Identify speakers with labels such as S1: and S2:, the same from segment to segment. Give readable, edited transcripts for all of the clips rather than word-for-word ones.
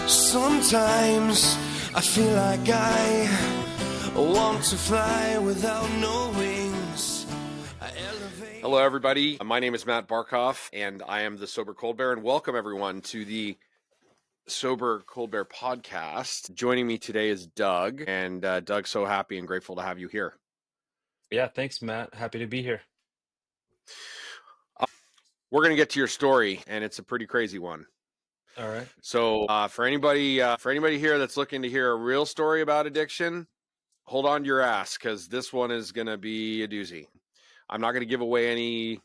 S1: Sometimes I feel like I want to fly without no wings.
S2: Hello, everybody. My name is Matt Barkoff, and I am the Sober Cold Bear, and welcome everyone to the Sober Cold Bear podcast. Joining me today is Doug, and Doug's so happy and grateful to have you here.
S3: Yeah, thanks, Matt. Happy to be here.
S2: We're going to get to your story, and it's a pretty crazy one.
S3: All right.
S2: So, for anybody here that's looking to hear a real story about addiction, hold on to your ass, because this one is going to be a doozy. I'm not going to give away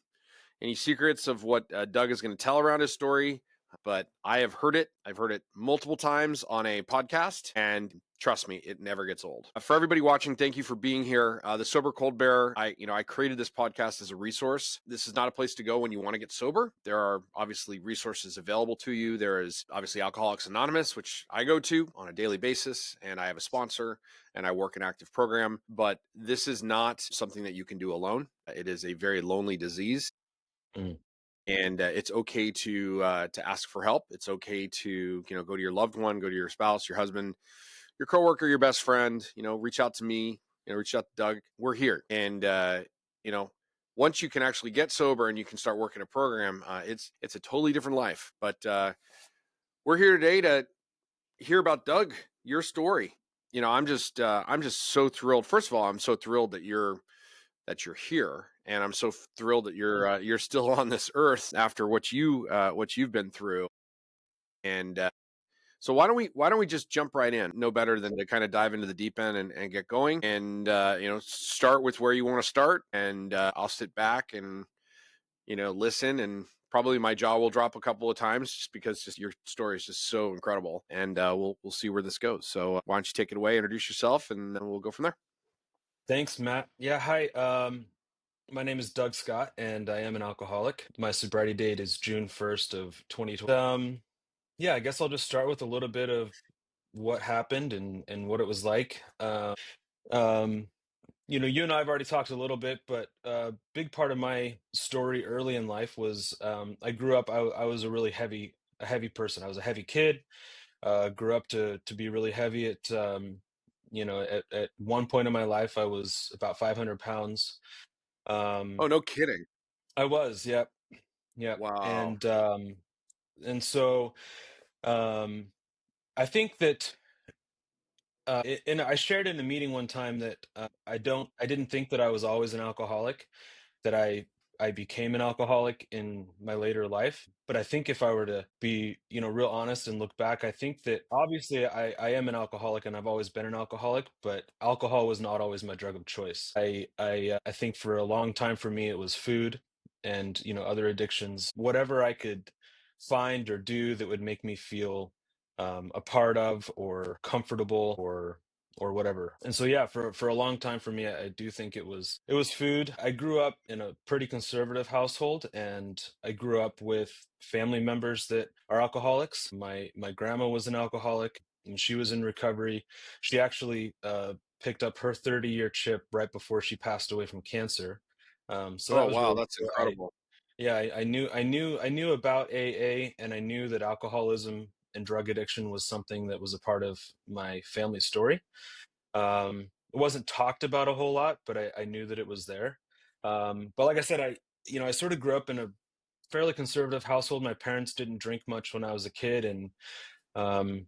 S2: any secrets of what Doug is going to tell around his story, but I have heard it. I've heard it multiple times on a podcast, and trust me, it never gets old. For everybody watching, thank you for being here. The Sober Cold Bear, I created this podcast as a resource. This is not a place to go when you want to get sober. There are obviously resources available to you. There is obviously Alcoholics Anonymous, which I go to on a daily basis, and I have a sponsor, and I work an active program. But this is not something that you can do alone. It is a very lonely disease. And it's okay to ask for help. It's okay to go to your loved one, go to your spouse, your husband, your coworker, your best friend. Reach out to me. Reach out to Doug. We're here, and once you can actually get sober and you can start working a program, it's a totally different life. But we're here today to hear about Doug, your story. I'm just so thrilled. First of all, I'm so thrilled that you're here, and I'm so thrilled that you're still on this earth after what you've been through. And so why don't we just jump right in? No better than to kind of dive into the deep end and get going, and start with where you want to start, and I'll sit back and listen, and probably my jaw will drop a couple of times just because your story is just so incredible, and we'll see where this goes. So why don't you take it away, introduce yourself, and then we'll go from there.
S3: Thanks, Matt. Yeah, hi. My name is Doug Scott, and I am an alcoholic. My sobriety date is June 1st of 2020. Yeah, I guess I'll just start with a little bit of what happened and what it was like. You and I have already talked a little bit, but a big part of my story early in life was I grew up. I was a heavy person. I was a heavy kid. Grew up to be really heavy. At one point in my life, I was about 500 pounds.
S2: Oh, no kidding.
S3: I was, yep, yep.
S2: Wow.
S3: And so I think that and I shared in a meeting one time that I didn't think that I was always an alcoholic, that I became an alcoholic in my later life. But I think if I were to be, real honest and look back, I think that obviously I am an alcoholic and I've always been an alcoholic, but alcohol was not always my drug of choice. I think for a long time for me it was food and other addictions, whatever I could find or do that would make me feel a part of or comfortable or whatever. And so yeah, for a long time for me, I do think it was food. I grew up in a pretty conservative household, and I grew up with family members that are alcoholics. My grandma was an alcoholic, and she was in recovery. She actually picked up her 30-year chip right before she passed away from cancer. So that
S2: Oh,
S3: was
S2: wow,
S3: really
S2: that's
S3: cool.
S2: incredible.
S3: I knew about AA, and I knew that alcoholism and drug addiction was something that was a part of my family story. It wasn't talked about a whole lot, but I knew that it was there. But like I said, I sort of grew up in a fairly conservative household. My parents didn't drink much when I was a kid, and um,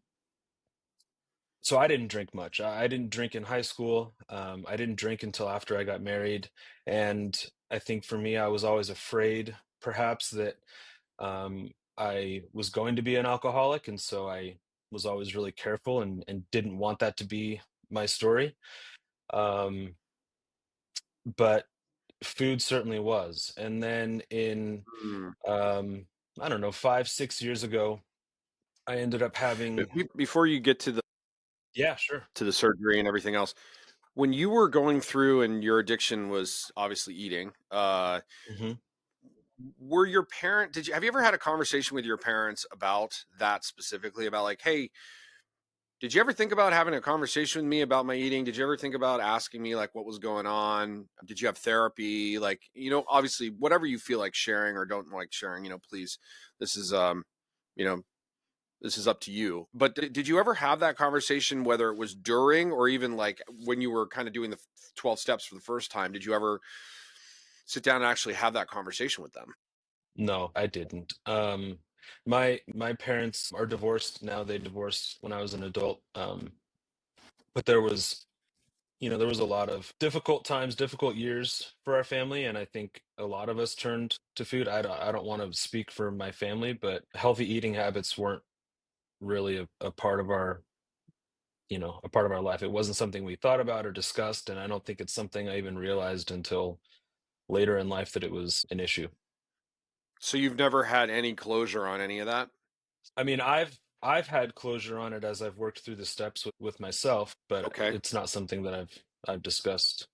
S3: so I didn't drink much. I didn't drink in high school. I didn't drink until after I got married, and I think for me, I was always afraid, perhaps, that I was going to be an alcoholic, and so I was always really careful and didn't want that to be my story. Um, but food certainly was. And then in
S2: Mm.
S3: I don't know, 5, 6 years ago, I ended up
S2: But
S3: having.
S2: before you get to
S3: Yeah, sure.
S2: the surgery and everything else, when you were going through and your addiction was obviously eating,
S3: Hmm.
S2: were your parent? Have you ever had a conversation with your parents about that specifically? About like, hey, did you ever think about having a conversation with me about my eating? Did you ever think about asking me like what was going on? Did you have therapy? Like, obviously, whatever you feel like sharing or don't like sharing, please. This is, you know, This is up to you. But did you ever have that conversation, whether it was during or even like when you were kind of doing the 12 steps for the first time? Did you ever sit down and actually have that conversation with them?
S3: No, I didn't. My parents are divorced now. They divorced when I was an adult. But there was a lot of difficult times, difficult years for our family, and I think a lot of us turned to food. I don't want to speak for my family, but healthy eating habits weren't really a part of a part of our life. It wasn't something we thought about or discussed, and I don't think it's something I even realized until later in life that it was an issue.
S2: So you've never had any closure on any of that?
S3: I mean, I've had closure on it as I've worked through the steps with myself, but
S2: Okay.
S3: it's not something that I've discussed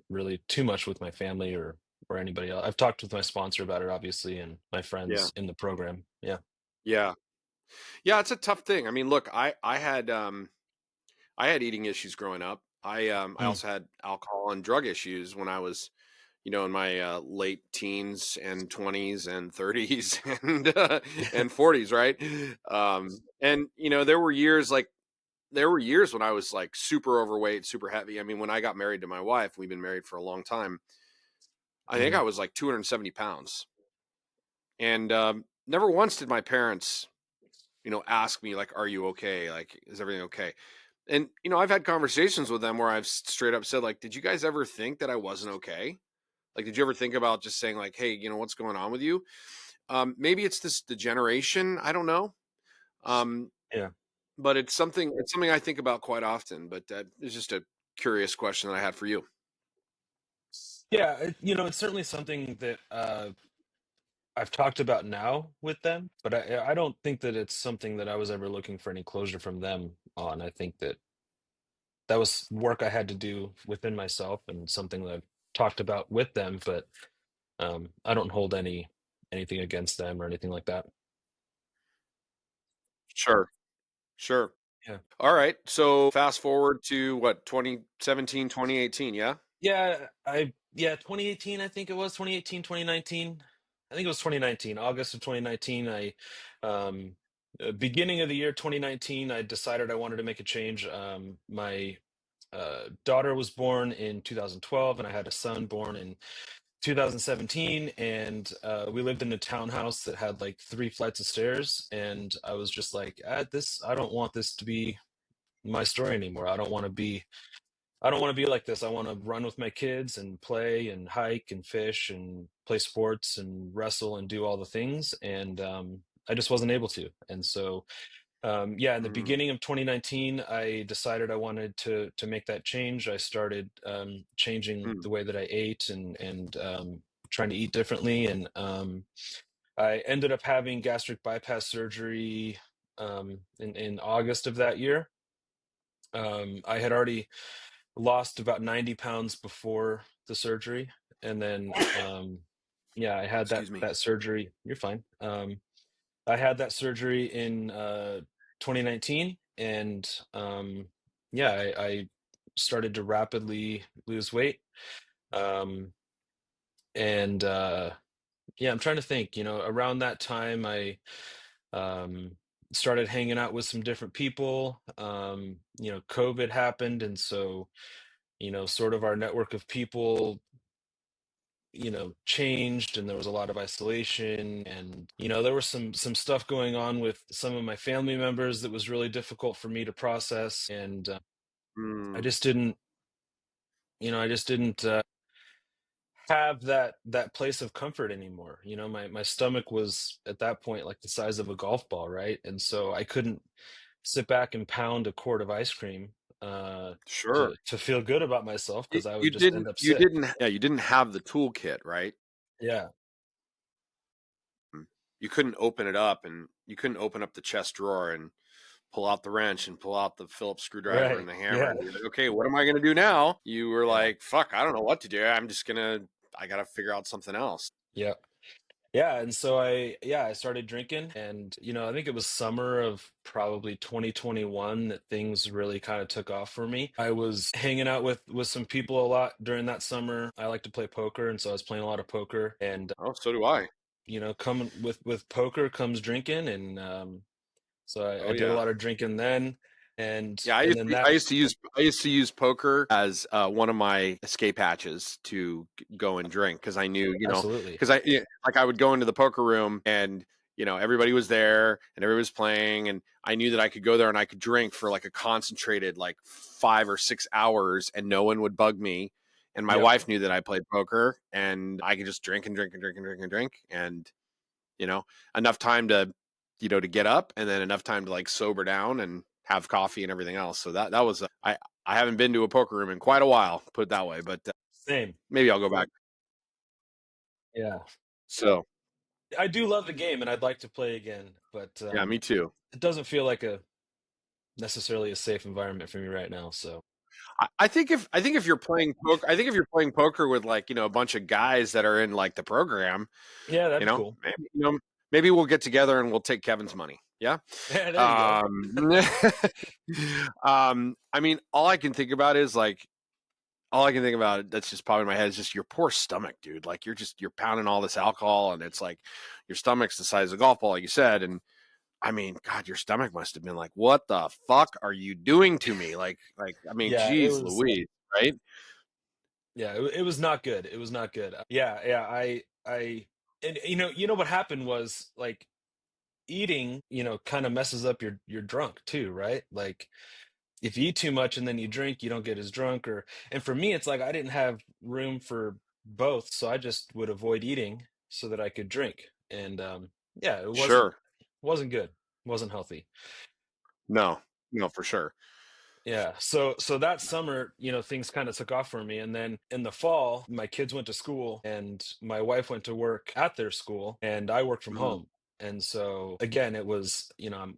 S3: really too much with my family or anybody else. I've talked with my sponsor about it, obviously, and my
S2: Yeah.
S3: friends in the program. Yeah.
S2: Yeah. Yeah, it's a tough thing. I mean, look, I had eating issues growing up. I
S3: Mm,
S2: also had alcohol and drug issues when I was, in my late teens and 20s and 30s and 40s, right? And there were years when I was like super overweight, super heavy. I mean, when I got married to my wife, we've been married for a long time. I think
S3: mhm.
S2: I was like 270 pounds. And never once did my parents, ask me like, "Are you okay? Like, is everything okay?" And I've had conversations with them where I've straight up said like, "Did you guys ever think that I wasn't okay? Like, did you ever think about just saying like, hey, what's going on with you?" Maybe it's the generation. I don't know. Um,
S3: Yeah.
S2: but it's something I think about quite often. But it's just a curious question that I had for you.
S3: Yeah, it's certainly something that I've talked about now with them, but I don't think that it's something that I was ever looking for any closure from them on. I think that that was work I had to do within myself and something that I've talked about with them, but I don't hold anything against them or anything like that.
S2: Sure, sure.
S3: Yeah.
S2: All right. So fast forward to what, 2017, 2018? Yeah.
S3: Yeah, 2018, I think it was 2018, 2019. I think it was 2019, August of 2019. Beginning of the year 2019, I decided I wanted to make a change. My daughter was born in 2012, and I had a son born in 2017. And we lived in a townhouse that had like 3 flights of stairs. And I was just like, I don't want this to be my story anymore. I don't want to be like this. I want to run with my kids and play and hike and fish and play sports and wrestle and do all the things. And I just wasn't able to. And so, yeah, in the
S2: Mm,
S3: beginning of 2019, I decided I wanted to make that change. I started changing
S2: mm.
S3: the way that I ate and trying to eat differently. And I ended up having gastric bypass surgery in August of that year. I had already lost about 90 pounds before the surgery, and then yeah, I had that
S2: Excuse me.
S3: that surgery. You're fine. I had that surgery in 2019, and yeah, I started to rapidly lose weight. Um, and yeah, I'm trying to think. Around that time, I um, started hanging out with some different people. COVID happened, and so sort of our network of people changed, and there was a lot of isolation, and there was some stuff going on with some of my family members that was really difficult for me to process. And I
S2: Mm,
S3: just didn't I just didn't have that place of comfort anymore. My stomach was at that point like the size of a golf ball, right? And so I couldn't sit back and pound a quart of ice cream uh
S2: sure.
S3: to feel good about myself,
S2: You,
S3: because I
S2: you
S3: would just end
S2: didn't.
S3: up
S2: You
S3: sick.
S2: didn't. Yeah. You didn't have the toolkit, right?
S3: Yeah.
S2: Mm. You couldn't open it up, and you couldn't open up the chest drawer and pull out the wrench and pull out the Phillips screwdriver and
S3: Right.
S2: the hammer
S3: Yeah.
S2: and be like, okay, what am I going to do now? You were
S3: Yeah.
S2: like, fuck, I don't know what to do. I got to figure out something else.
S3: Yeah. Yeah, and so I started drinking, and I think it was summer of probably 2021 that things really kind of took off for me. I was hanging out with some people a lot during that summer. I like to play poker, and so I was playing a lot of poker. And
S2: Oh, so do I.
S3: coming with poker comes drinking, and So I
S2: Oh
S3: did a
S2: yeah.
S3: lot of drinking then,
S2: Yeah,
S3: and then that
S2: I used to use poker as one of my escape hatches to go and drink because I knew,
S3: absolutely.
S2: because like I would go into the poker room and everybody was there and everybody was playing and I knew that I could go there and I could drink for like a concentrated like 5 or 6 hours and no one would bug me. And my
S3: Yep.
S2: wife knew that I played poker and I could just drink and drink and drink and drink and drink and you know, enough time to, to get up and then enough time to like sober down and have coffee and everything else. So that was, I haven't been to a poker room in quite a while, put it that way, but
S3: Same.
S2: maybe I'll go back.
S3: Yeah.
S2: So
S3: I do love the game and I'd like to play again, but
S2: yeah, me too.
S3: it doesn't feel like a necessarily a safe environment for me right now. So
S2: I think if you're playing poker, I think if you're playing poker with like, a bunch of guys that are in like the program,
S3: yeah, that'd be cool.
S2: maybe, maybe we'll get together and we'll take Kevin's money. Yeah.
S3: Yeah, there you go.
S2: I mean, all I can think about is like, all I can think about that's just popping in my head is just your poor stomach, dude. Like you're pounding all this alcohol and it's like your stomach's the size of a golf ball, like you said. And I mean, God, your stomach must have been like, what the fuck are you doing to me? I mean,
S3: Yeah, it
S2: geez,
S3: was.
S2: Louise, right?
S3: Yeah, it was not good. It was not good. Yeah, yeah. And you know what happened was like eating, kind of messes up your drunk too, right? Like if you eat too much and then you drink, you don't get as drunk. And for me, it's like I didn't have room for both, so I just would avoid eating so that I could drink. And yeah, it wasn't
S2: Sure.
S3: wasn't good. Wasn't healthy.
S2: No, no, for sure.
S3: Yeah. So that summer, things kind of took off for me. And then in the fall, my kids went to school and my wife went to work at their school and I worked from
S2: Mhm.
S3: home. And so again, it was, I'm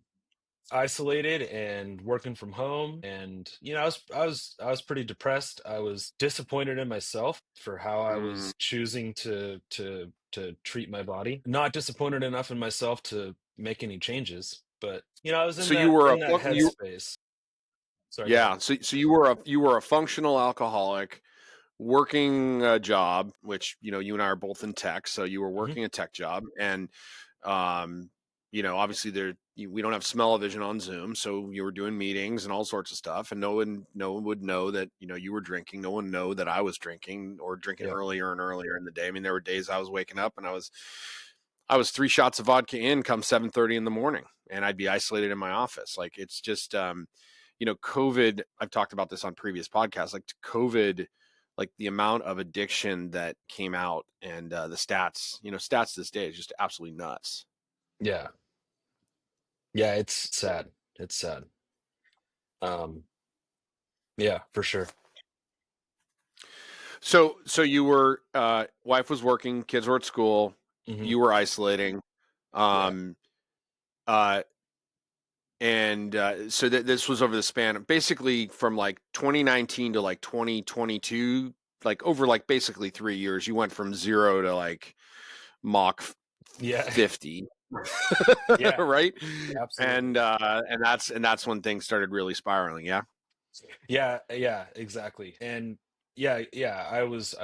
S3: isolated and working from home. And, I was pretty depressed. I was disappointed in myself for how I
S2: Mm.
S3: was choosing to treat my body. Not disappointed enough in myself to make any changes, but I was in
S2: So you
S3: that
S2: were
S3: in that headspace. Sorry, go ahead.
S2: yeah. So you were a functional alcoholic working a job, which you and I are both in tech, so you were
S3: Mhm.
S2: working a tech job, and um, obviously we don't have smell-o-vision on Zoom, so you were doing meetings and all sorts of stuff, and no one would know that you were drinking. No one know that I was drinking or drinking
S3: Yeah.
S2: earlier and earlier in the day. I mean, there were days I was waking up and I was 3 shots of vodka in come 7:30 in the morning, and I'd be isolated in my office. Like it's just COVID. I've talked about this on previous podcasts. Like COVID, like the amount of addiction that came out and the stats, stats this day is just absolutely nuts.
S3: Yeah. Yeah, it's sad. It's sad. Um, yeah, for sure.
S2: So you were wife was working, kids were at school,
S3: Hmm.
S2: you were isolating,
S3: Yeah.
S2: um, uh, and so this was over the span of basically from like 2019 to like 2022, like over like basically 3 years. You went from zero to like Mach
S3: Yeah.
S2: 50,
S3: Yeah,
S2: right?
S3: absolutely.
S2: And that's when things started really spiraling. Yeah.
S3: Yeah, yeah, exactly. And yeah, yeah, I was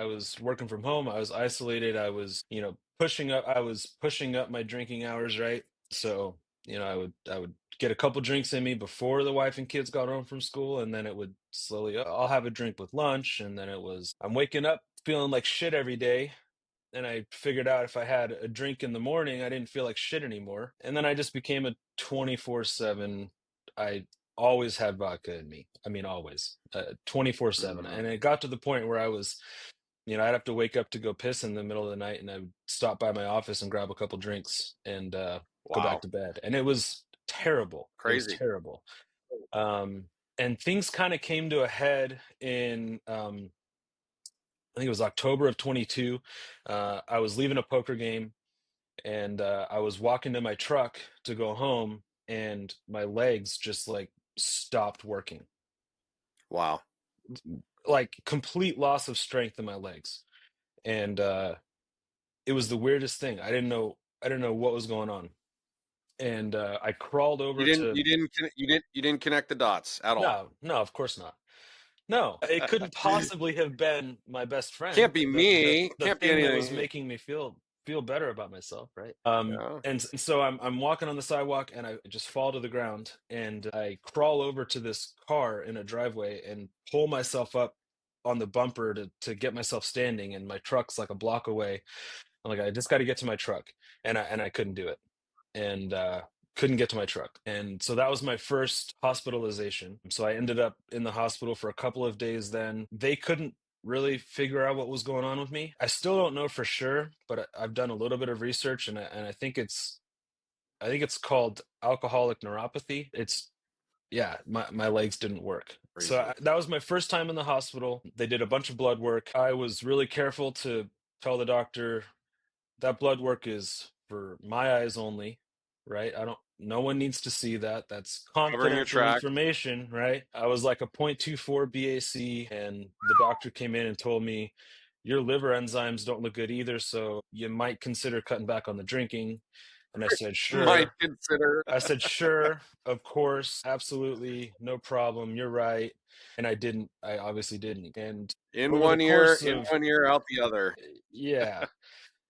S3: working from home. I was isolated. I was pushing up my drinking hours, right? So, I would get a couple drinks in me before the wife and kids got home from school, and then it would slowly, I'll have a drink with lunch, and then I'm waking up feeling like shit every day. And I figured out if I had a drink in the morning, I didn't feel like shit anymore. And then I just became a 24/7. I always had vodka in me. I mean, always, 24/7.
S2: Mhm.
S3: And it got to the point where I'd have to wake up to go piss in the middle of the night, and I would stop by my office and grab a couple drinks and go back
S2: Wow.
S3: to bed. And it was terrible. It was
S2: Crazy.
S3: terrible. Um, and things kind of came to a head in I think it was October of 22. I was leaving a poker game and I was walking to my truck to go home, and my legs just like stopped working.
S2: Wow.
S3: Like complete loss of strength in my legs. And it was the weirdest thing. I didn't know what was going on. And I crawled over to
S2: You didn't connect the dots at all.
S3: no, no, of course not. No, it couldn't possibly have been my best
S2: Can't
S3: friend.
S2: be
S3: The
S2: me.
S3: the
S2: Can't be
S3: thing that was
S2: anything.
S3: making me feel feel better about myself, right?
S2: Yeah.
S3: And so I'm walking on the sidewalk and I just fall to the ground and I crawl over to this car in a driveway and pull myself up on the bumper to get myself standing, and my truck's like a block away. I'm like, I just got to get to my truck, and I couldn't do it, and couldn't get to my truck, and so that was my first hospitalization. So I ended up in the hospital for a couple of days. Then they couldn't really figure out what was going on with me. I still don't know for sure, but I've done a little bit of research, and I think it's called alcoholic neuropathy. It's yeah, my legs didn't work. So
S2: Crazy.
S3: that was my first time in the hospital. They did a bunch of blood work. I was really careful to tell the doctor that blood work is for my eyes only, right? I don't no one needs to see that. That's
S2: Covering your
S3: confidential
S2: track.
S3: information, right? I was like a 0.24 BAC, and the doctor came in and told me your liver enzymes don't look good either, so you might consider cutting back on the drinking. And I said,
S2: Might
S3: sure.
S2: consider.
S3: I said, sure, of course, absolutely, no problem. You're right. And I obviously didn't. And
S2: In
S3: over the
S2: one ear,
S3: course
S2: in
S3: of,
S2: one ear, out the other.
S3: yeah,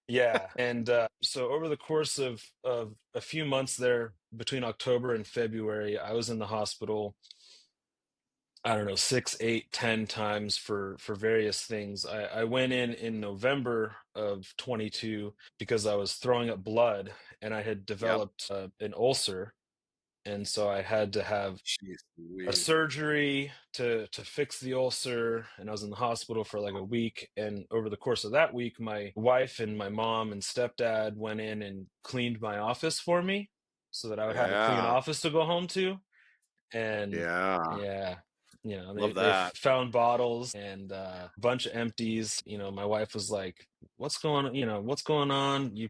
S3: yeah. And so over the course of a few months there, between October and February, I was in the hospital, I don't know, 6, 8, 10 times for various things. I went in November of 22 because I was throwing up blood and I had
S2: Yep.
S3: developed an ulcer. And so I had to have
S2: Jeez
S3: a
S2: Louise.
S3: surgery to fix the ulcer, and I was in the hospital for like a week. And over the course of that week, my wife and my mom and stepdad went in and cleaned my office for me so that I would have a clean
S2: Yeah.
S3: office to go home to. And
S2: Yeah.
S3: yeah, they
S2: Love
S3: they
S2: that.
S3: found bottles and a bunch of empties. My wife was like, "What's going on? What's going on? You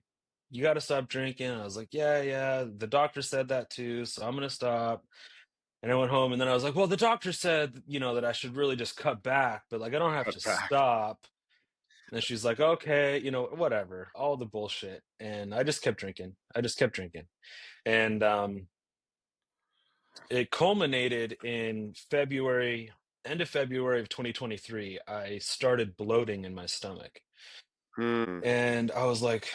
S3: got to stop drinking." And I was like, "Yeah, yeah. The doctor said that too, so I'm gonna stop." And I went home, and then I was like, "Well, the doctor said, that I should really just cut back, but like I don't have
S2: Cut
S3: to
S2: back.
S3: stop." And she's like, "Okay, whatever, all the bullshit." And I just kept drinking. And it culminated in February, end of February of 2023. I started bloating in my stomach,
S2: Hmm.
S3: and I was like,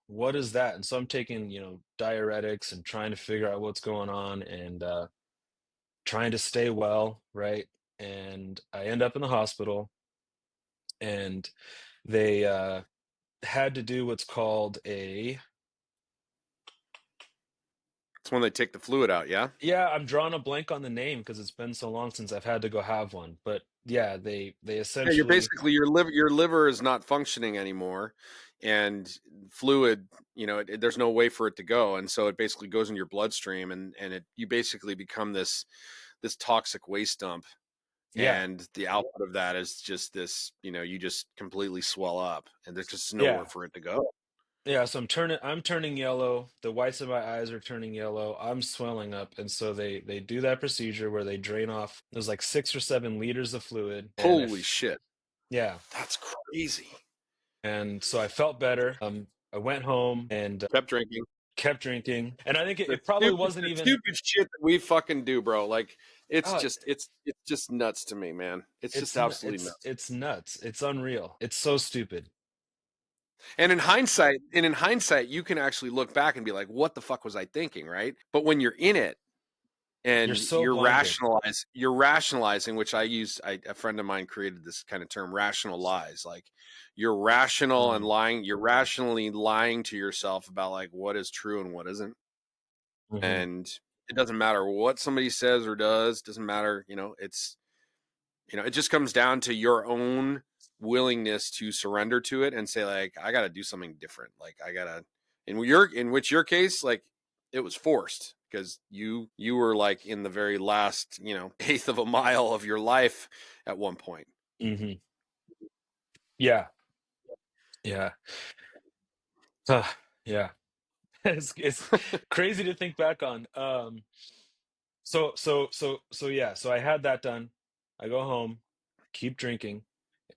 S3: "What is that?" And so I'm taking, diuretics and trying to figure out what's going on, and trying to stay well, right? And I end up in the hospital, and they had to do what's called
S2: It's when they take the fluid out, yeah?
S3: yeah, I'm drawing a blank on the name because it's been so long since I've had to go have one. But yeah, they
S2: Yeah, you're
S3: essentially,
S2: basically your liver is not functioning anymore, and fluid, there's no way for it to go, and so it basically goes in your bloodstream, and you basically become this toxic waste dump,
S3: yeah,
S2: and the output of that is just this, you just completely swell up, and there's just nowhere
S3: yeah,
S2: for it to go.
S3: yeah. So I'm turning yellow. The whites of my eyes are turning yellow. I'm swelling up, and so they do that procedure where they drain off. There's like 6 or 7 liters of fluid, and
S2: Holy
S3: if
S2: shit,
S3: yeah.
S2: that's crazy.
S3: And so I felt better. I went home and
S2: Kept drinking.
S3: kept drinking. And I think it,
S2: The
S3: it probably
S2: stupid,
S3: wasn't
S2: the
S3: even,
S2: stupid shit that we fucking do, bro. Like it's
S3: oh,
S2: just, it's just nuts to me, man. It's just
S3: it's
S2: absolutely
S3: it's
S2: nuts.
S3: it's nuts. It's unreal. It's so stupid.
S2: And in hindsight, you can actually look back and be like, "What the fuck was I thinking?" Right? But when you're in it
S3: You're
S2: and
S3: so blinded.
S2: you're rationalizing, which a friend of mine created this kind of term, rational lies. Like you're rational and
S3: Mm,
S2: lying. You're rationally lying to yourself about like what is true and what isn't.
S3: hmm
S2: And it doesn't matter what somebody says or does. Doesn't matter. It just comes down to your own willingness to surrender to it and say like I got to do something different. Like I got to in your case like it was forced because you were like in the very last, eighth of a mile of your life at one point.
S3: hmm Yeah, yeah, yeah. It's crazy to think back on. So yeah. So I had that done. I go home, keep drinking,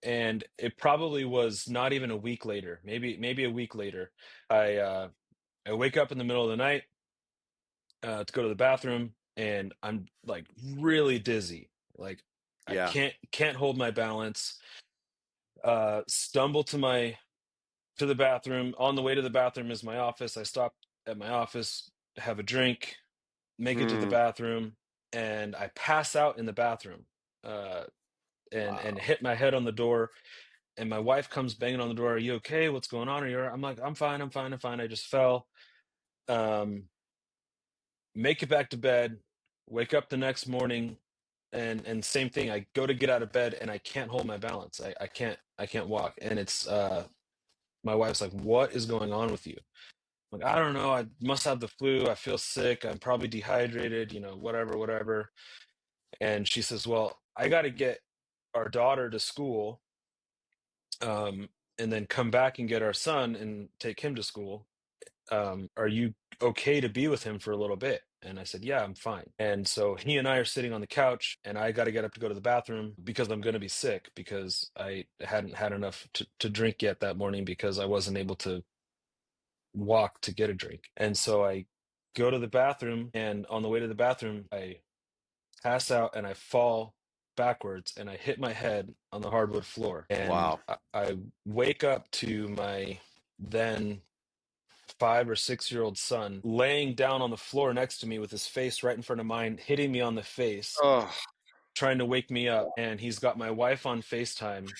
S3: and it probably was not even a week later. Maybe a week later. I wake up in the middle of the night to go to the bathroom, and I'm like really dizzy. Like I
S2: Yeah.
S3: can't hold my balance. Stumble to my to the bathroom. On the way to the bathroom is my office. I stop at my office, have a drink, make it to the bathroom, and I pass out in the bathroom, uh, and
S2: Wow.
S3: hit my head on the door. And my wife comes banging on the door. Are you okay? What's going on? Are you? I'm like, I'm fine. I'm fine. I'm fine. I just fell. Um, make it back to bed. Wake up the next morning, and same thing. I go to get out of bed, and I can't hold my balance. I can't walk. And it's my wife's like, what is going on with you? Like, I don't know. I must have the flu. I feel sick. I'm probably dehydrated, whatever, whatever. And she says, well, I got to get our daughter to school, um, and then come back and get our son and take him to school. Are you okay to be with him for a little bit? And I said, yeah, I'm fine. And so he and I are sitting on the couch, and I got to get up to go to the bathroom because I'm going to be sick because I hadn't had enough to drink yet that morning because I wasn't able to walk to get a drink. And so I go to the bathroom, and on the way to the bathroom, I pass out and I fall backwards and I hit my head on the hardwood floor. And
S2: Wow.
S3: I wake up to my then 5 or 6 year old son laying down on the floor next to me with his face right in front of mine, hitting me on the face,
S2: Oh,
S3: trying to wake me up. And he's got my wife on FaceTime.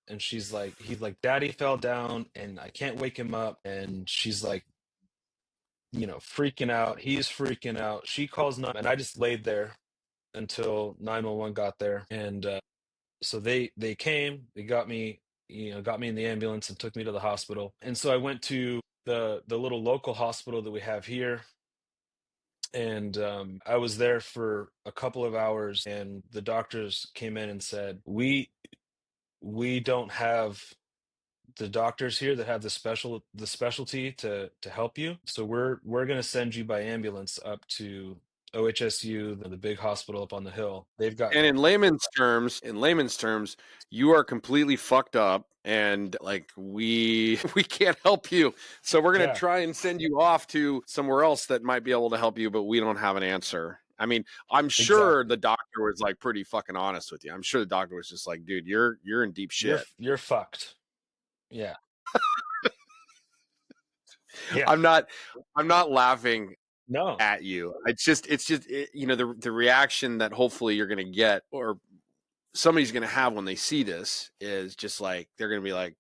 S3: And he's like, Daddy fell down and I can't wake him up. And she's like, freaking out. He's freaking out. She calls 9, and I just laid there until 911 got there. And so they came, they got me in the ambulance and took me to the hospital. And so I went to the little local hospital that we have here. And I was there for a couple of hours, and the doctors came in and said, we don't have the doctors here that have the specialty to help you. So we're going to send you by ambulance up to OHSU, the big hospital up on the hill. They've got
S2: and in layman's terms, you are completely fucked up, and like we we can't help you. So we're gonna
S3: yeah,
S2: try and send you off to somewhere else that might be able to help you, but we don't have an answer. I mean, I'm sure
S3: exactly.
S2: the doctor was like pretty fucking honest with you. I'm sure the doctor was just like, dude, you're in deep
S3: You're
S2: shit.
S3: you're fucked. Yeah. Yeah.
S2: I'm not I'm not laughing
S3: No.
S2: at you. The reaction that hopefully you're gonna get, or somebody's going to have when they see this, is just like they're going to be like,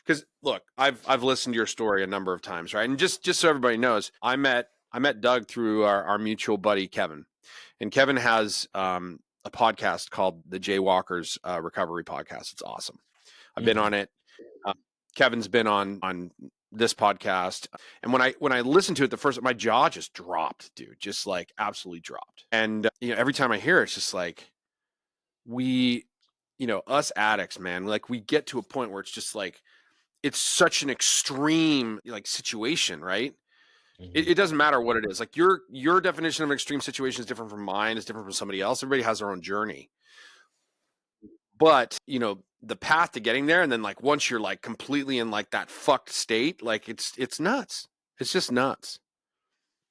S2: because look, I've listened to your story a number of times, right? And just so everybody knows, I met Doug through our mutual buddy Kevin, and Kevin has a podcast called the Jaywalkers Recovery Podcast. It's awesome. I've been
S3: Mhm.
S2: on it. Uh, Kevin's been on this podcast, and when I listened to it the first, my jaw just dropped, dude, just like absolutely dropped. And every time I hear it, it's just like we us addicts, man, like we get to a point where it's just like it's such an extreme like situation, right? it,
S3: Mhm.
S2: it doesn't matter what it is. Like your definition of an extreme situation is different from mine, is different from somebody else. Everybody has their own journey, but the path to getting there, and then like once you're like completely in like that fucked state, like it's nuts. It's just nuts.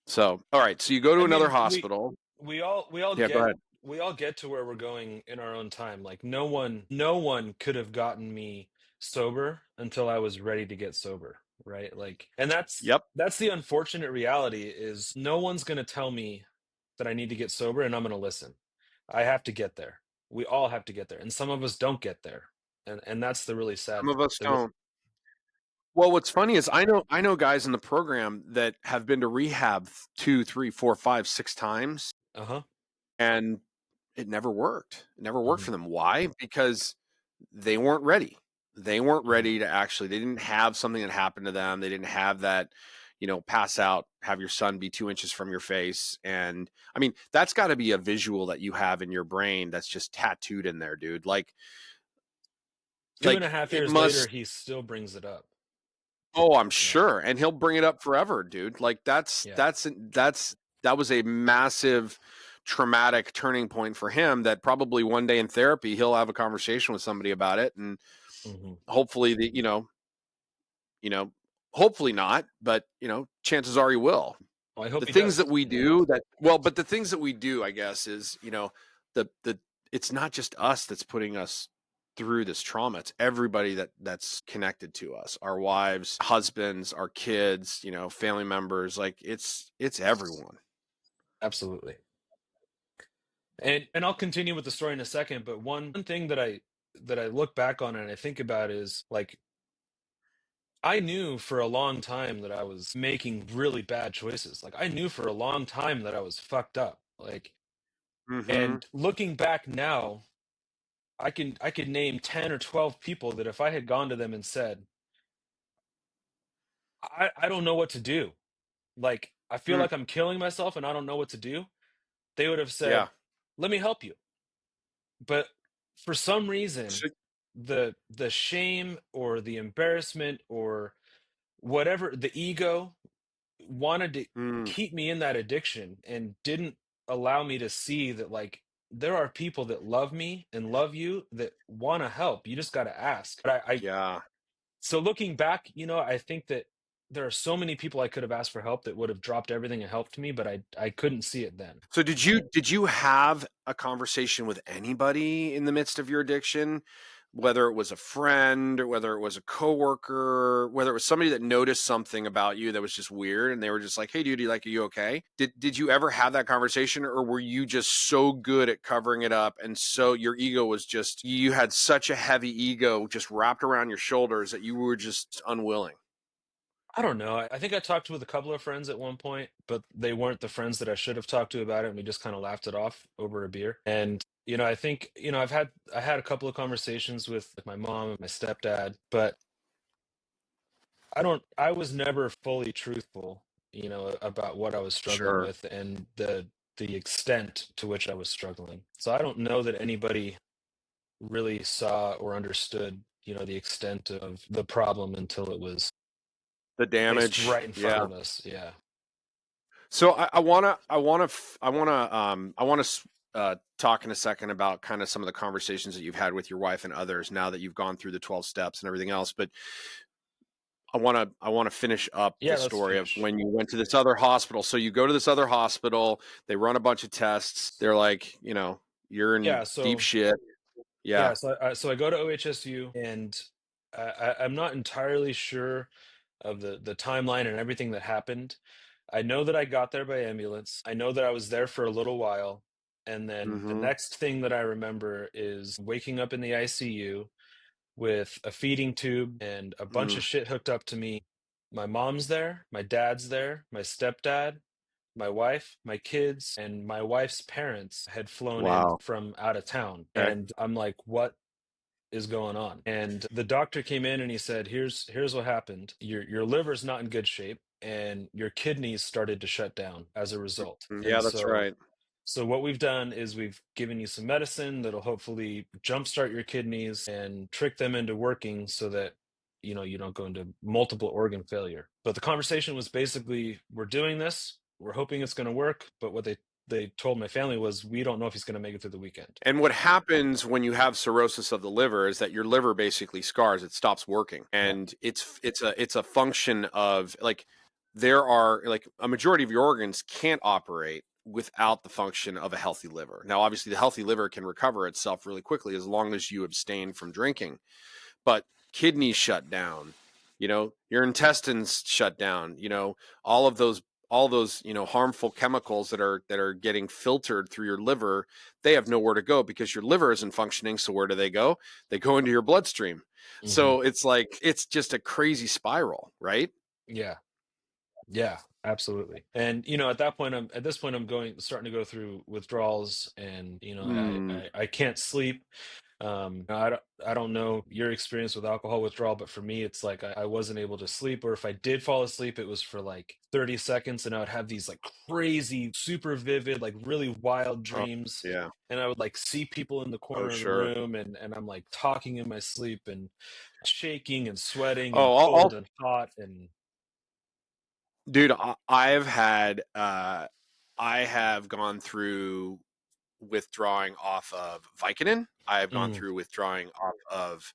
S2: So all right, so you go to
S3: I
S2: another
S3: mean,
S2: hospital.
S3: we all
S2: Yeah, go
S3: get
S2: ahead.
S3: to where we're going in our own time. Like no one could have gotten me sober until I was ready to get sober, right? Like, and
S2: Yep.
S3: that's the unfortunate reality is no one's going to tell me that I need to get sober and I'm going to listen. I have to get there. We all have to get there, and some of us don't get there. And that's the really
S2: Some
S3: sad
S2: of us
S3: the
S2: don't. Well, what's funny is I know guys in the program that have been to rehab 2, 3, 4, 5, 6 times,
S3: uh-huh.
S2: and it never worked. It never worked
S3: Hmm.
S2: for them. Why? Because they weren't ready. They weren't
S3: Hmm.
S2: ready to actually. They didn't have something that happened to them. They didn't have that, pass out, have your son be 2 inches from your face, and I mean that's got to be a visual that you have in your brain that's just tattooed in there, dude. Like,
S3: Two and a
S2: like
S3: half
S2: it
S3: years later,
S2: must.
S3: he still brings it up.
S2: Oh, I'm
S3: Yeah.
S2: sure, and he'll bring it up forever, dude. Like
S3: Yeah.
S2: that was a massive traumatic turning point for him, that probably one day in therapy he'll have a conversation with somebody about it, and
S3: Hmm.
S2: hopefully you know, hopefully not, but chances are he will.
S3: Well, I hope
S2: The
S3: he
S2: things that
S3: does.
S2: we do that well, but the things that we do, I guess, is the it's not just us that's putting us through this trauma. It's everybody that's connected to us, our wives, husbands, our kids, you know, family members. Like it's everyone.
S3: Absolutely. And I'll continue with the story in a second, but one thing that I look back on and I think about is like I knew for a long time that I was making really bad choices. Like I knew for a long time that I was fucked up. Like,
S2: Mm-hmm.
S3: and looking back now, I could name 10 or 12 people that if I had gone to them and said, I don't know what to do. Like I feel
S2: Mm,
S3: like I'm killing myself and I don't know what to do. They would have
S2: yeah.
S3: said, "Let me help you." But for some reason,
S2: So,
S3: the shame or the embarrassment or whatever, the ego wanted to
S2: mm,
S3: keep me in that addiction and didn't allow me to see that like there are people that love me and love you that want to help. You just got to ask. But I
S2: yeah.
S3: so looking back, I think that there are so many people I could have asked for help that would have dropped everything and helped me, but I couldn't see it then.
S2: So did you have a conversation with anybody in the midst of your addiction, whether it was a friend or whether it was a coworker, whether it was somebody that noticed something about you that was just weird and they were just like, "Hey dude, are you okay?" Did you ever have that conversation, or were you just so good at covering it up and so your ego was just, you had such a heavy ego just wrapped around your shoulders that you were just unwilling?
S3: I don't know. I think I talked with a couple of friends at one point, but they weren't the friends that I should have talked to about it, and we just kind of laughed it off over a beer. And I think I had a couple of conversations with my mom and my stepdad, but I was never fully truthful, about what I was struggling
S2: Sure.
S3: with and the extent to which I was struggling. So I don't know that anybody really saw or understood, the extent of the problem until it was
S2: The
S3: placed
S2: damage.
S3: right in front
S2: Yeah.
S3: of us. Yeah.
S2: So I wanna talk in a second about kind of some of the conversations that you've had with your wife and others now that you've gone through the 12 steps and everything else. But I wanna finish up the
S3: Yeah, let's
S2: story of
S3: finish.
S2: when you went to this other hospital. So you go to this other hospital, they run a bunch of tests. They're like, you're in
S3: Yeah,
S2: deep
S3: so
S2: shit.
S3: yeah,
S2: Yeah.
S3: so I go to OHSU, and I'm not entirely sure of the timeline and everything that happened. I know that I got there by ambulance. I know that I was there for a little while, and then the
S2: Mm-hmm.
S3: next thing that I remember is waking up in the ICU with a feeding tube and a bunch
S2: Mm.
S3: of shit hooked up to me. My mom's there, my dad's there, my stepdad, my wife, my kids, and my wife's parents had flown in
S2: Wow.
S3: from out of town.
S2: Okay.
S3: And I'm like, what is going on? And the doctor came in and he said, here's what happened. Your liver's not in good shape and your kidneys started to shut down as a result.
S2: Yeah,
S3: And
S2: that's
S3: so
S2: right.
S3: so what we've done is we've given you some medicine that'll hopefully jumpstart your kidneys and trick them into working so that you don't go into multiple organ failure. But the conversation was basically, we're doing this, we're hoping it's going to work, but what they told my family was, we don't know if he's going to make it through the weekend.
S2: And what happens when you have cirrhosis of the liver is that your liver basically scars, it stops working.
S3: Yeah.
S2: And it's a function of like, there are like a majority of your organs can't operate without the function of a healthy liver. Now obviously the healthy liver can recover itself really quickly as long as you abstain from drinking, but kidneys shut down, your intestines shut down, all those harmful chemicals that are getting filtered through your liver, they have nowhere to go because your liver isn't functioning. So where do they go? They go into your bloodstream.
S3: Hmm.
S2: So it's like, it's just a crazy spiral, right?
S3: Yeah. Yeah, absolutely. And at this point I'm starting to go through withdrawals, and
S2: Mm,
S3: I can't sleep. I don't know your experience with alcohol withdrawal, but for me, it's like I wasn't able to sleep, or if I did fall asleep, it was for like 30 seconds, and I would have these like crazy, super vivid, like really wild
S2: oh,
S3: dreams.
S2: yeah.
S3: And I would like see people in the
S2: Oh,
S3: corner of the
S2: sure.
S3: room, and I'm like talking in my sleep and shaking and sweating and
S2: Oh,
S3: cold and hot and
S2: dude, I have gone through withdrawing off of Vicodin. I have gone
S3: mm,
S2: through withdrawing off of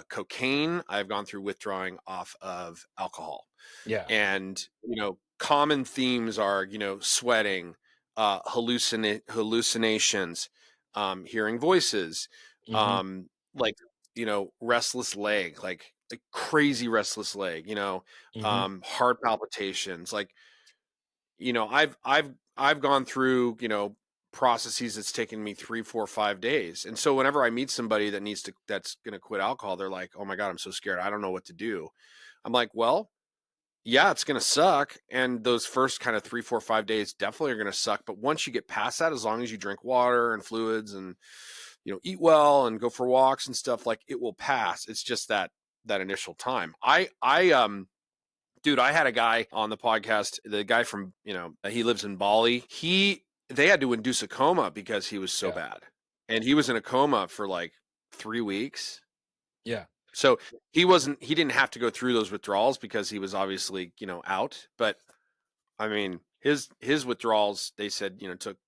S2: cocaine. I've gone through withdrawing off of alcohol.
S3: yeah.
S2: And, common themes are, sweating, hallucinations, hearing voices,
S3: Hmm.
S2: um, like, restless leg, like crazy restless leg, heart palpitations, like, I've gone through, processes that's taken me 3, 4, 5 days. And so whenever I meet somebody that's going to quit alcohol, they're like, oh my God, I'm so scared. I don't know what to do. I'm like, well, yeah, it's going to suck. And those first kind of 3, 4, 5 days definitely are going to suck. But once you get past that, as long as you drink water and fluids and, eat well and go for walks and stuff, like, it will pass. It's just that initial time. Dude, I had a guy on the podcast, the guy from, he lives in Bali. They had to induce a coma because he was so
S3: Yeah.
S2: bad. And he was in a coma for like 3 weeks.
S3: Yeah.
S2: So he didn't have to go through those withdrawals because he was obviously, out. But I mean, his withdrawals, they said, took,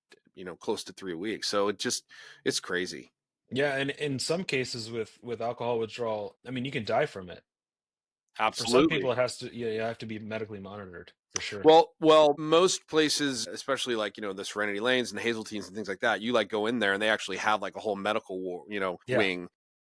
S2: close to 3 weeks. So it's crazy.
S3: Yeah, and in some cases with alcohol withdrawal, I mean, you can die from it. For some people,
S2: Absolutely.
S3: it has to, yeah, you have to be medically monitored for sure.
S2: Well, most places, especially like, the Serenity Lanes and Hazeltines and things like that, you like go in there and they actually have like a whole medical,
S3: Yeah.
S2: wing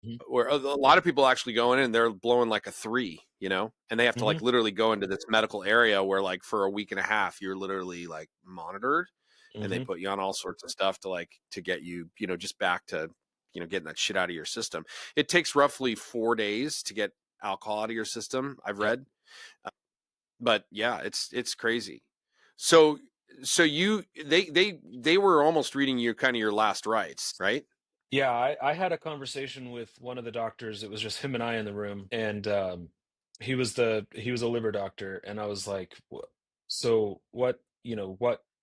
S3: Hmm.
S2: where a lot of people actually go in and they're blowing like a 3, and they have to
S3: Hmm.
S2: like literally go into this medical area where like for a week and a half you're literally like monitored, and they
S3: Hmm.
S2: put you on all sorts of stuff to get you, just back to, getting that shit out of your system. It takes roughly 4 days to get alcohol out of your system, I've
S3: Yep.
S2: read. But yeah, it's crazy. So they were almost reading you kind of your last rites, right?
S3: Yeah, I had a conversation with one of the doctors. It was just him and I in the room, and he was a liver doctor, and I was like, So what,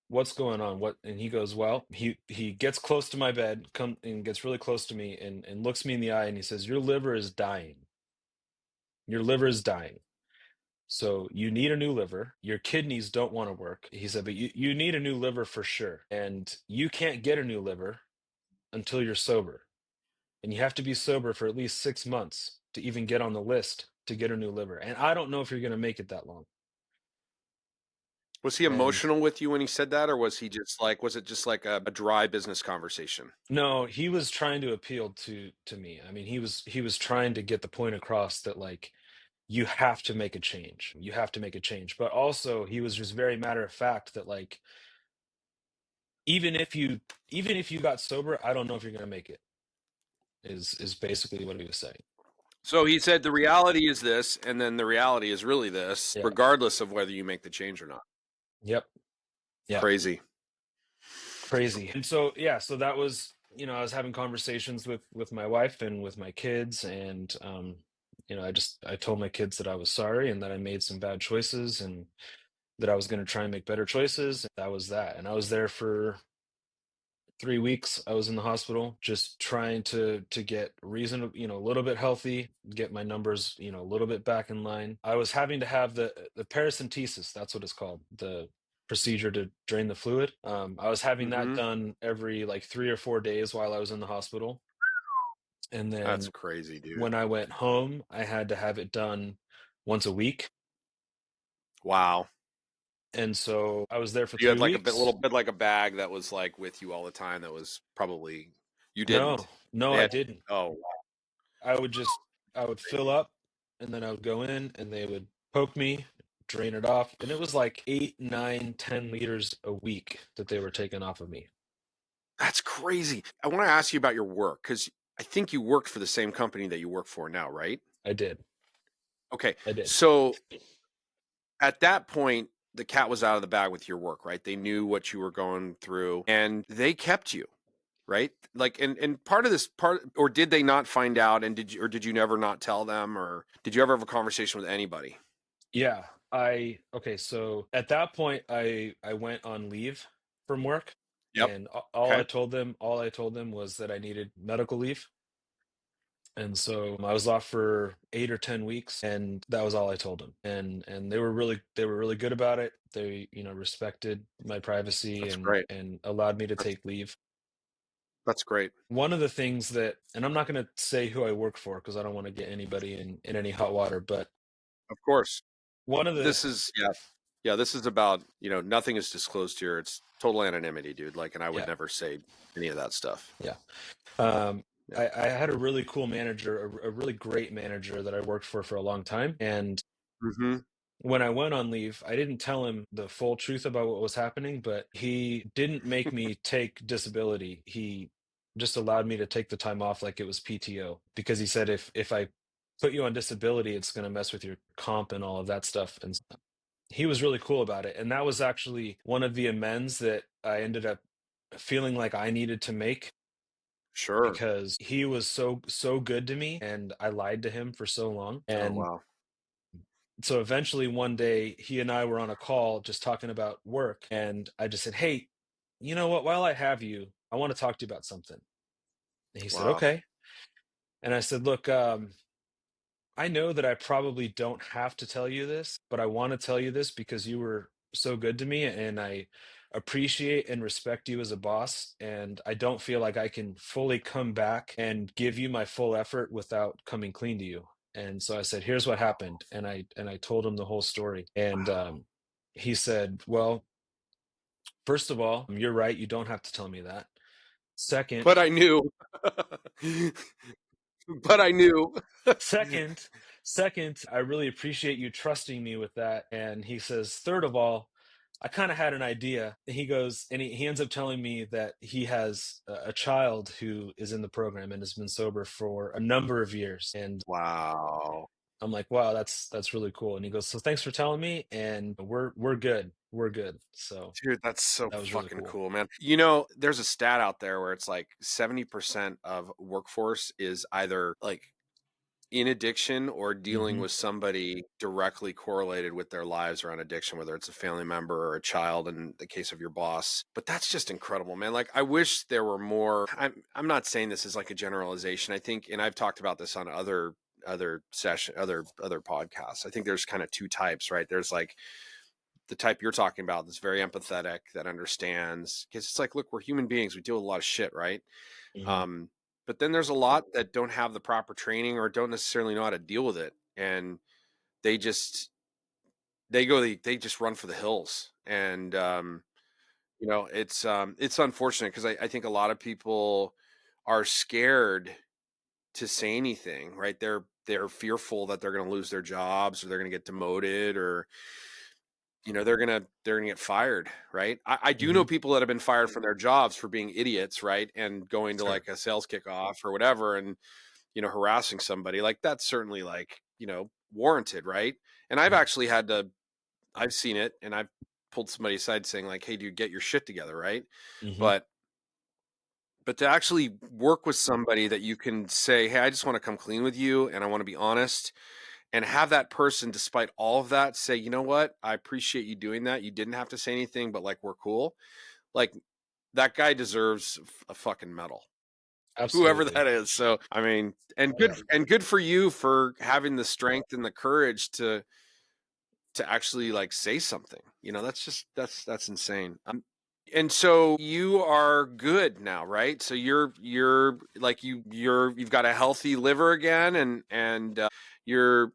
S3: what's going on? What?" And he goes, "Well," he gets close to my bed, come and gets really close to me, and looks me in the eye, and he says, "Your liver is dying. Your liver is dying. So you need a new liver. Your kidneys don't want to work." He said, "But you need a new liver for sure. And you can't get a new liver until you're sober. And you have to be sober for at least 6 months to even get on the list to get a new liver. And I don't know if you're going to make it that long."
S2: Was he
S3: And
S2: emotional with you when he said that, or was it just like a dry business conversation?
S3: no, he was trying to appeal to me. I mean, he was trying to get the point across that, like, you have to make a change. You have to make a change. But also he was just very matter of fact that, like, even if you even if you got sober, I don't know if you're going to make it. Is basically what he was saying.
S2: So he said the reality is this, and then the reality is really this,
S3: Yeah.
S2: regardless of whether you make the change or not.
S3: Yep. Yeah.
S2: Crazy.
S3: Crazy. And so, yeah, so that was, I was having conversations with my wife and with my kids, and I told my kids that I was sorry and that I made some bad choices, and that I was going to try and make better choices. That was that. And I was there for 3 weeks. I was in the hospital just trying to get reasonable, a little bit healthy, get my numbers, a little bit back in line. I was having to have the paracentesis, that's what it's called, the procedure to drain the fluid. I was having that
S2: Mm-hmm.
S3: done every like 3 or 4 days while I was in the hospital. And
S2: That's
S3: then
S2: crazy, dude.
S3: when I went home, I had to have it done once a week.
S2: Wow.
S3: And so I was there for
S2: You
S3: three
S2: had like a little
S3: weeks.
S2: bit like a bag that was like with you all the time. That was probably you
S3: No,
S2: didn't.
S3: no,
S2: They
S3: I
S2: had.
S3: didn't.
S2: Oh, wow.
S3: I would fill up, and then I would go in and they would poke me, drain it off. And it was like 8, 9, 10 liters a week that they were taking off of me.
S2: That's crazy. I want to ask you about your work because I think you worked for the same company that you work for now, right?
S3: I did.
S2: Okay.
S3: I did.
S2: So at that point, the cat was out of the bag with your work, right? They knew what you were going through and they kept you, right? Like, and or did they not find out? And did you never not tell them, or did you ever have a conversation with anybody?
S3: Yeah. Okay. So at that point, I went on leave from work,
S2: Yep.
S3: and
S2: Okay.
S3: all I told them was that I needed medical leave. And so I was off for 8 or 10 weeks, and that was all I told them. And they were really good about it. They, respected my privacy
S2: That's
S3: and
S2: great.
S3: allowed me to
S2: That's,
S3: take leave.
S2: that's great.
S3: One of the things that, and I'm not going to say who I work for because I don't want to get anybody in any hot water, but
S2: Of course.
S3: one of the,
S2: This is, yeah. Yeah, this is about, nothing is disclosed here. It's total anonymity, dude. Like, and I would
S3: yeah,
S2: never say any of that stuff.
S3: yeah. Um,
S2: Yeah.
S3: I had a really cool manager, a really great manager that I worked for a long time. And
S2: Hmm.
S3: when I went on leave, I didn't tell him the full truth about what was happening, but he didn't make me take disability. He just allowed me to take the time off like it was PTO, because he said if I put you on disability, it's going to mess with your comp and all of that stuff. And he was really cool about it. And that was actually one of the amends that I ended up feeling like I needed to make,
S2: Sure.
S3: because he was so good to me and I lied to him for so long.
S2: Oh
S3: And
S2: wow.
S3: so eventually one day he and I were on a call just talking about work, and I just said, "Hey, you know what? While I have you, I want to talk to you about something." And he said,
S2: Wow.
S3: "Okay." And I said, "Look, I know that I probably don't have to tell you this, but I want to tell you this because you were so good to me and I appreciate and respect you as a boss. And I don't feel like I can fully come back and give you my full effort without coming clean to you." And so I said, "Here's what happened." And I told him the whole story. And he said, "Well, first of all, you're right. You don't have to tell me that. Second,
S2: But I knew. But I knew.
S3: Second, second, I really appreciate you trusting me with that." And he says, "Third of all, I kind of had an idea." And he goes, and he ends up telling me that he has a child who is in the program and has been sober for a number of years. And
S2: Wow.
S3: I'm like, "Wow, that's really cool." And he goes, "So thanks for telling me, and we're good. We're good." So
S2: Dude, that's so
S3: that was really
S2: fucking
S3: cool.
S2: cool, man. There's a stat out there where it's like 70% of workforce is either like in addiction or dealing
S3: Hmm.
S2: with somebody directly correlated with their lives around addiction, whether it's a family member or a child in the case of your boss. But that's just incredible, man. Like I wish there were more. I'm not saying this is like a generalization. I think, and I've talked about this on other podcasts. I think there's kind of two types, right? There's like the type you're talking about that's very empathetic, that understands, because it's like, look, we're human beings, we deal with a lot of shit, right?
S3: Hmm.
S2: um but then there's a lot that don't have the proper training or don't necessarily know how to deal with it, and they just they just run for the hills. And it's unfortunate because I think a lot of people are scared to say anything, right? They're fearful that they're going to lose their jobs or they're going to get demoted, or they're gonna get fired, right? I do know
S3: Hmm.
S2: people that have been fired from their jobs for being idiots, right? And going to
S3: Sure.
S2: like a sales kickoff or whatever, and harassing somebody. Like that's certainly like warranted, right? And I've seen it, and I've pulled somebody aside saying like, "Hey, dude, get your shit together," right?
S3: Hmm.
S2: But to actually work with somebody that you can say, "Hey, I just want to come clean with you, and I want to be honest," and have that person, despite all of that, say, "You know what? I appreciate you doing that. You didn't have to say anything, but like we're cool." Like that guy deserves a fucking medal, whoever
S3: Absolutely.
S2: that is. So I mean,
S3: Yeah.
S2: and good for you for having the strength and the courage to actually like say something. That's insane. And so you are good now, right? So you're like you've got a healthy liver again, and you're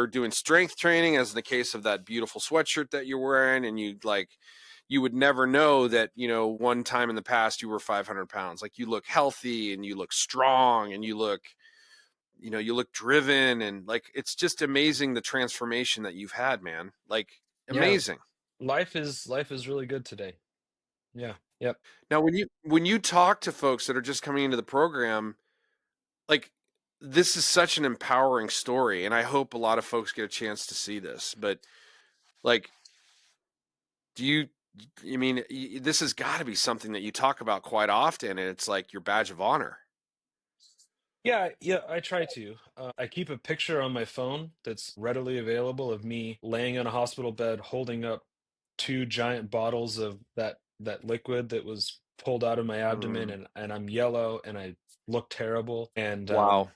S2: doing strength training, as in the case of that beautiful sweatshirt that you're wearing, and you would never know that one time in the past you were 500 pounds. Like you look healthy and you look strong and you look driven, and like it's just amazing the transformation that you've had, man. Like
S3: Yeah.
S2: amazing.
S3: Life is really good today. Yeah. Yep.
S2: Now, when you talk to folks that are just coming into the program, like this is such an empowering story, and I hope a lot of folks get a chance to see this. But like, do you? I mean, this has got to be something that you talk about quite often, and it's like your badge of honor.
S3: Yeah, yeah, I try to. I keep a picture on my phone that's readily available of me laying on a hospital bed holding up two giant bottles of that liquid that was pulled out of my abdomen,
S2: Mm,
S3: and I'm yellow and I look terrible. And
S2: wow.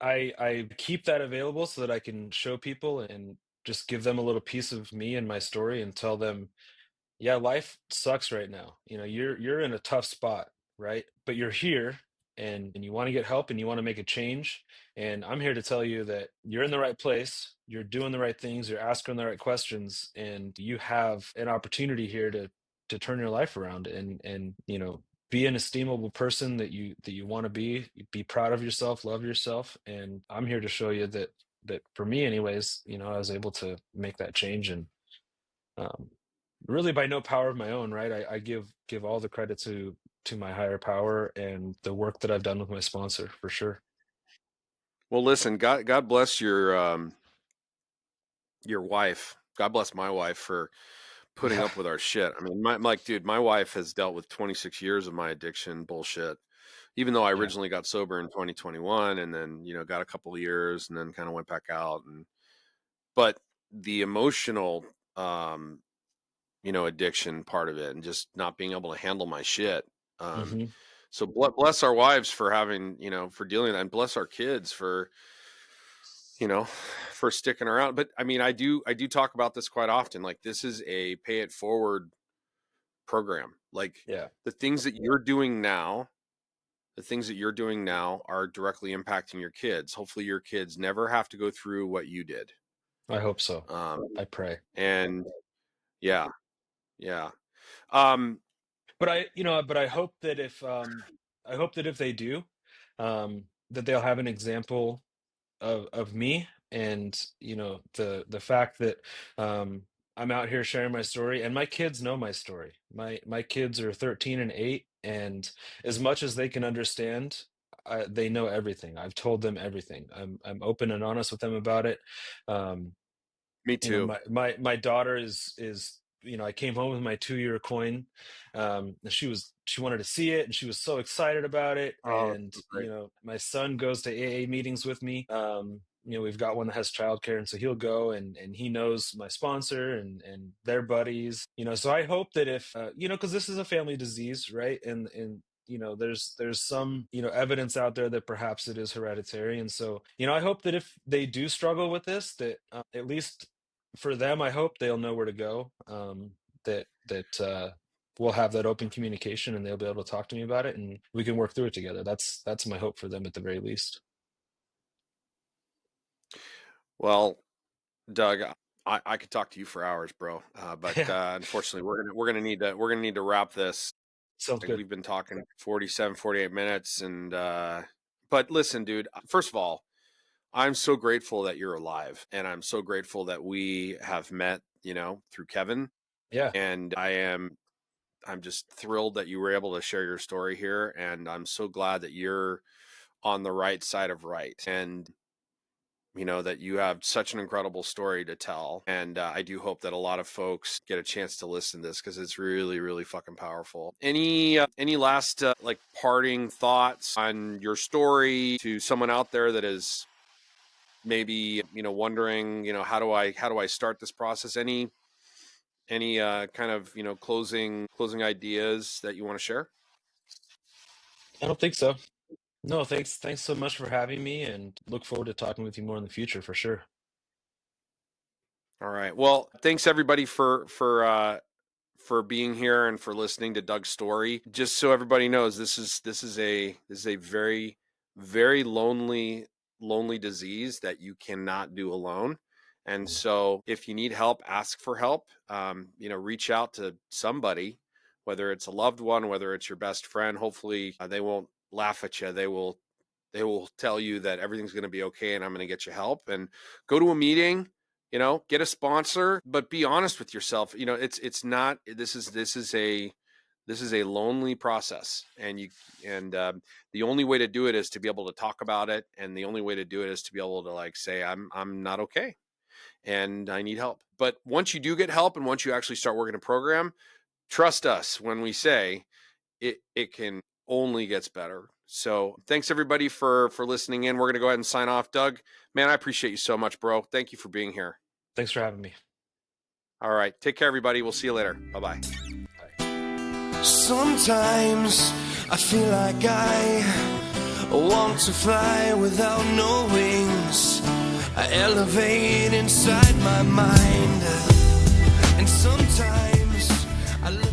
S3: I keep that available so that I can show people and just give them a little piece of me and my story and tell them, yeah, life sucks right now. You're in a tough spot, right? But you're here and you want to get help and you want to make a change. And I'm here to tell you that you're in the right place, you're doing the right things, you're asking the right questions, and you have an opportunity here to turn your life around and be an esteemable person that you want to be proud of yourself, love yourself. And I'm here to show you that for me anyways, I was able to make that change. And um, really by no power of my own, right? I give all the credit to my higher power and the work that I've done with my sponsor, for sure.
S2: Well, listen, God bless your wife. God bless my wife for putting
S3: Yeah.
S2: up with our shit. I mean, my wife has dealt with 26 years of my addiction bullshit. Even though I
S3: Yeah.
S2: originally got sober in 2021 and then, got a couple of years and then kind of went back out but the emotional addiction part of it and just not being able to handle my shit. Um
S3: Hmm.
S2: so bless our wives for having, for dealing with that, and bless our kids for, you know, for sticking around. But I mean, I do talk about this quite often. Like, this is a pay it forward program. Like,
S3: Yeah.
S2: the things that you're doing now, the things that you're doing now are directly impacting your kids. Hopefully your kids never have to go through what you did.
S3: I hope so.
S2: Um,
S3: I pray.
S2: and yeah, yeah. Um,
S3: But I hope that if they do, that they'll have an example of me. And the fact that I'm out here sharing my story, and my kids know my story. My kids are 13 and 8, and as much as they can understand, they know everything. I've told them everything. I'm open and honest with them about it. um,
S2: Me too.
S3: my daughter is I came home with my 2-year coin. And she wanted to see it, and she was so excited about it.
S2: Oh,
S3: And
S2: great.
S3: my son goes to AA meetings with me. We've got one that has childcare, and so he'll go, and he knows my sponsor and their buddies. So I hope that if because this is a family disease, right? And there's some evidence out there that perhaps it is hereditary. And so I hope that if they do struggle with this, that at least for them, I hope they'll know where to go. That we'll have that open communication, and they'll be able to talk to me about it, and we can work through it together. That's my hope for them at the very least.
S2: Well, Doug, I could talk to you for hours, bro. But
S3: Yeah,
S2: unfortunately, we're gonna need to wrap this.
S3: sounds
S2: Like,
S3: good.
S2: we've been talking 47, 48 minutes, and but listen, dude. First of all, I'm so grateful that you're alive, and I'm so grateful that we have met, through Kevin.
S3: Yeah,
S2: And I'm just thrilled that you were able to share your story here, and I'm so glad that you're on the right side of right, and that you have such an incredible story to tell. And I do hope that a lot of folks get a chance to listen to this, because it's really, really fucking powerful. Any last like parting thoughts on your story to someone out there that is maybe wondering, how do I start this process? Any kind of closing ideas that you want to share?
S3: I don't think so. No, thanks so much for having me, and look forward to talking with you more in the future, for sure.
S2: All right. Well, thanks everybody for being here and for listening to Doug's story. Just so everybody knows, this is a very, very lonely disease that you cannot do alone. And so if you need help, ask for help. Reach out to somebody, whether it's a loved one, whether it's your best friend. Hopefully they won't laugh at you. They will tell you that everything's going to be okay, and I'm going to get you help. And go to a meeting, get a sponsor, but be honest with yourself. It's not, this is a lonely process, and the only way to do it is to be able to talk about it. And the only way to do it is to be able to, like, say, I'm not okay and I need help. But once you do get help, and once you actually start working a program, trust us when we say it can only gets better. So thanks everybody for listening in. We're going to go ahead and sign off. Doug, man, I appreciate you so much, bro. Thank you for being here.
S3: Thanks for having me.
S2: All right. Take care, everybody. We'll see you later. Bye-bye.
S3: Bye.
S1: Sometimes I feel like I want to fly without no wings. I elevate inside my mind, and sometimes I look